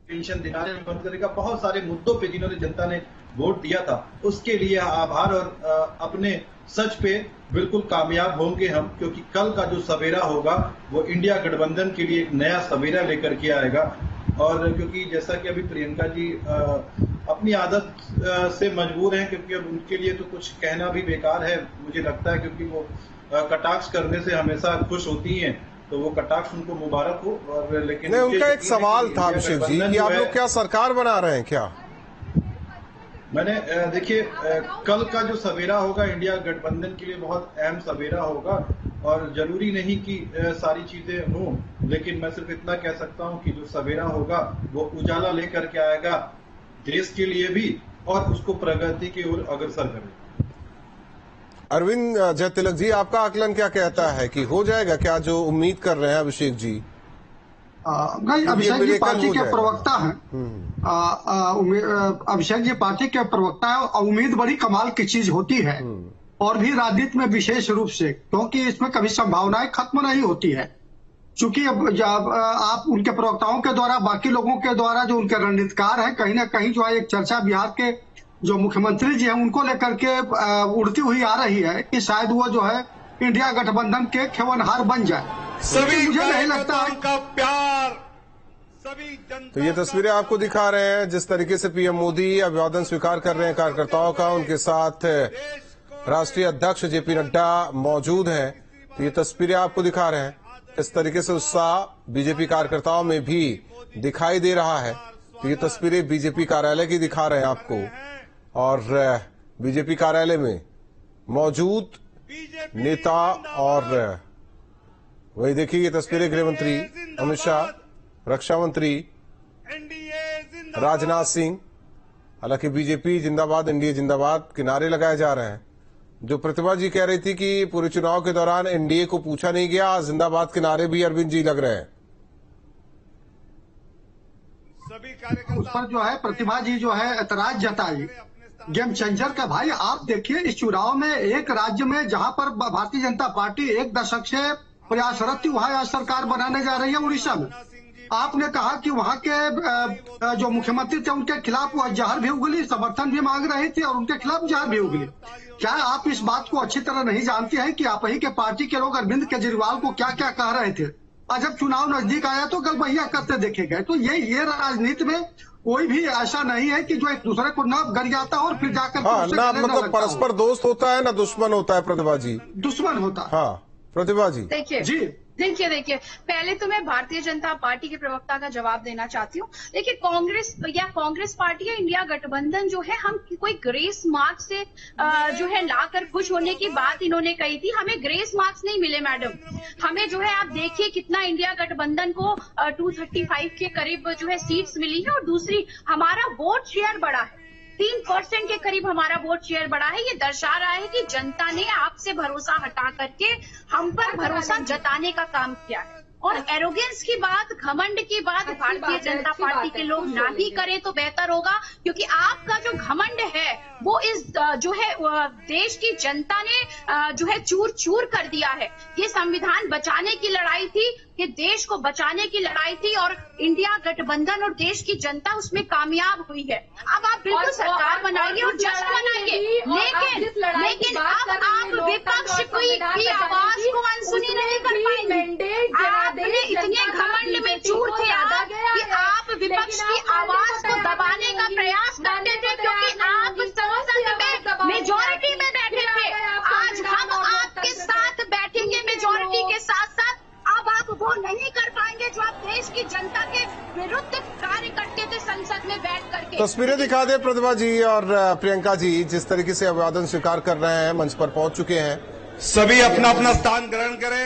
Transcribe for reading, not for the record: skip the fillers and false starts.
Pension दिलाने में बंद करेगा, बहुत सारे मुद्दों पे जिन्होंने जनता ने वोट दिया था उसके लिए आभार और अपने सच पे बिल्कुल कामयाब होंगे हम, क्योंकि कल का जो सवेरा होगा वो इंडिया गठबंधन के लिए एक नया सवेरा लेकर के आएगा। और क्योंकि जैसा कि अभी प्रियंका जी अपनी आदत से मजबूर हैं, क्योंकि अब उनके लिए तो कुछ कहना भी बेकार है मुझे लगता है, क्योंकि वो कटाक्ष करने से हमेशा खुश होती हैं, तो वो कटाक्ष उनको मुबारक हो। और लेकिन नहीं, उनका एक सवाल था अभिषेक जी कि आप लोग क्या सरकार बना रहे हैं क्या? मैंने देखिए कल का जो सवेरा होगा इंडिया गठबंधन के लिए बहुत अहम सवेरा होगा, और जरूरी नहीं कि सारी चीजें हों, लेकिन मैं सिर्फ इतना कह सकता हूं कि जो सवेरा होगा वो उजाला लेकर के आएगा देश के लिए भी, और उसको प्रगति की ओर अग्रसर करेगा। अरविंद जयतिलक जी, आपका आकलन क्या कहता है कि हो जाएगा क्या जो उम्मीद कर रहे हैं अभिषेक जी? अभिषेक जी पार्टी के प्रवक्ता हैं, अभिषेक जी पार्टी के प्रवक्ता है, और उम्मीद बड़ी कमाल की चीज होती है, और भी राजनीति में विशेष रूप से, क्योंकि इसमें कभी संभावनाएं खत्म नहीं होती है। चूंकि अब आप उनके प्रवक्ताओं के द्वारा, बाकी लोगों के द्वारा जो उनके रणनीतिकार है, कहीं ना कहीं जो है एक चर्चा बिहार के जो मुख्यमंत्री जी हैं उनको लेकर के उड़ती हुई आ रही है कि शायद वो जो है इंडिया गठबंधन के खेवनहार बन जाए। सभी मुझे नहीं लगता का प्यार, सभी जनता। तो ये तस्वीरें आपको दिखा रहे हैं जिस तरीके से पीएम मोदी अभिवादन स्वीकार कर रहे हैं कार्यकर्ताओं का, उनके साथ राष्ट्रीय अध्यक्ष जेपी नड्डा मौजूद हैं। तो ये तस्वीरें आपको दिखा रहे हैं, इस तरीके से उत्साह बीजेपी कार्यकर्ताओं में भी दिखाई दे रहा है। तो ये तस्वीरें बीजेपी कार्यालय की दिखा रहे हैं आपको, और बीजेपी कार्यालय में मौजूद नेता, और वही देखिए ये तस्वीरें गृह मंत्री अमित शाह, रक्षा मंत्री राजनाथ सिंह। हालांकि बीजेपी जिंदाबाद, एनडीए जिंदाबाद के नारे लगाए जा रहे हैं। जो प्रतिभा जी कह रही थी कि पूरे चुनाव के दौरान एनडीए को पूछा नहीं गया, जिंदाबाद के नारे भी अरविंद जी लग रहे हैं। उस पर जो है प्रतिभा जी जो है ऐतराज जताई गेम चेंजर का। भाई आप देखिए इस चुनाव में एक राज्य में जहां पर भारतीय जनता पार्टी एक दशक से प्रयासरत थी, वहां आज सरकार बनाने जा रही है उड़ीसा में। आपने कहा कि वहां के जो मुख्यमंत्री थे उनके खिलाफ वह जहर भी उगली, समर्थन भी मांग रही थी और उनके खिलाफ जहर भी उगली। क्या आप इस बात को अच्छी तरह नहीं जानते हैं कि आप ही के पार्टी के लोग अरविंद केजरीवाल को क्या क्या कह रहे थे, और जब चुनाव नजदीक आया तो गलबहिया करते देखे गए। तो ये राजनीति में कोई भी ऐसा नहीं है कि जो एक दूसरे को न गरियाता और फिर जाकर ना मतलब परस्पर दोस्त होता है ना दुश्मन होता है। प्रतिभा जी दुश्मन होता है। हाँ प्रतिभा जी देखिए पहले तो मैं भारतीय जनता पार्टी के प्रवक्ता का जवाब देना चाहती हूँ। देखिए कांग्रेस पार्टी या इंडिया गठबंधन जो है, हम कोई ग्रेस मार्क्स से जो है लाकर खुश होने की बात इन्होंने कही थी। हमें ग्रेस मार्क्स नहीं मिले मैडम, हमें जो है आप देखिए कितना इंडिया गठबंधन को 235 के करीब जो है सीट्स मिली है, और दूसरी हमारा वोट शेयर बढ़ा है, 3% के करीब हमारा वोट शेयर बढ़ा है। ये दर्शा रहा है कि जनता ने आपसे भरोसा हटा करके हम पर भरोसा जताने का काम किया है। और एरोगेंस की बात, घमंड की बात भारतीय जनता पार्टी के लोग ना ही करें तो बेहतर होगा, क्योंकि आपका जो घमंड है वो इस जो है देश की जनता ने जो है चूर चूर कर दिया है। ये संविधान बचाने की लड़ाई थी, ये देश को बचाने की लड़ाई थी, और इंडिया गठबंधन और देश की जनता उसमें कामयाब हुई है। अब आप बिल्कुल सरकार बनाइए और जश्न मनाइए, लेकिन अब आप विपक्ष की आवाज को अनसुनी नहीं कर पाएंगे। आपने इतने घमंड में चूर थे कि आप विपक्ष की आवाज को दबाने का प्रयास करते थे, क्योंकि आप संसद में मेजोरिटी में बैठे थे। आज हम आपके साथ बैठेंगे मेजोरिटी के साथ साथ। अब आप वो नहीं कर पाएंगे जो आप देश की जनता के विरुद्ध कार्य करते थे संसद में बैठ करके। तस्वीरें दिखा दे प्रतिभा जी और प्रियंका जी, जिस तरीके से अभिवादन स्वीकार कर रहे हैं, मंच पर पहुंच चुके हैं। सभी अपना अपना स्थान ग्रहण करें।